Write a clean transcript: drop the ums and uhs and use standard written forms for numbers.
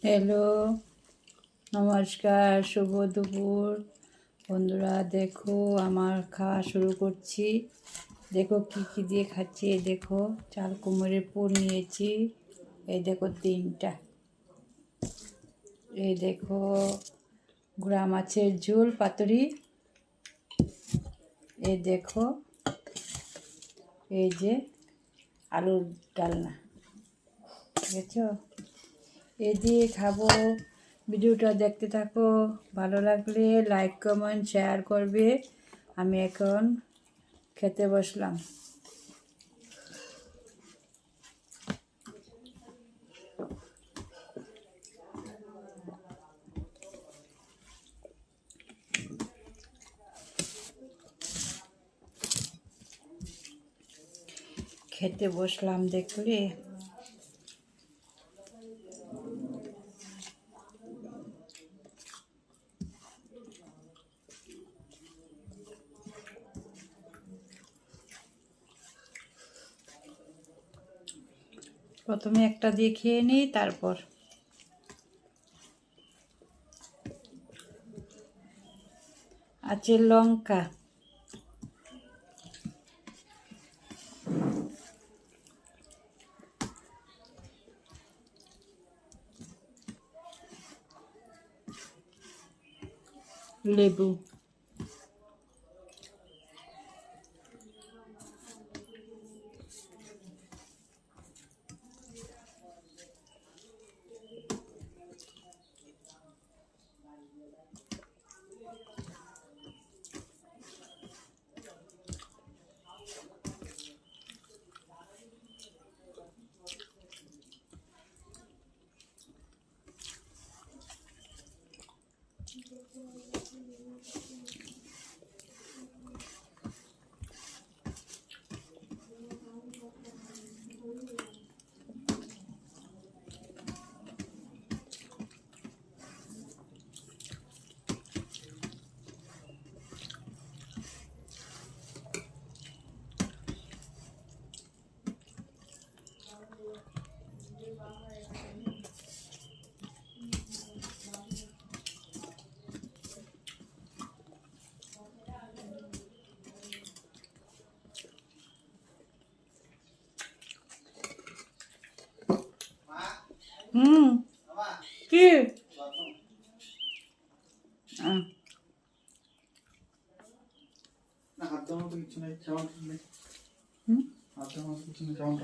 Hello, নমস্কার, শুভ দুপুর বন্ধুরা। দেখো আমার খাওয়া শুরু করছি। দেখো কি কি দিয়ে খাচ্ছি। এই দেখো চাল কুমড়োর পুর নিয়েছি, এই দেখো 3টা। এই দেখো গুঁড়া মাছের ঝোল পাতুরি। এই দেখো এই যে আলুর ডালনা, ঠিক আছে? এই দিয়ে খাবো। ভিডিওটা দেখতে থাকো, ভালো লাগলে লাইক কমেন্ট শেয়ার করবে। আমি এখন খেতে বসলাম। খেতে বসলাম দেখলে। প্রথমে একটা দিয়ে খেয়ে নিই, তারপর আছে লঙ্কা, লেবু, কি হাত দেওয়ার মতো কিছু নেই, কেমন নেই, হাত দেওয়ার মতো কিছু নেই, কেমন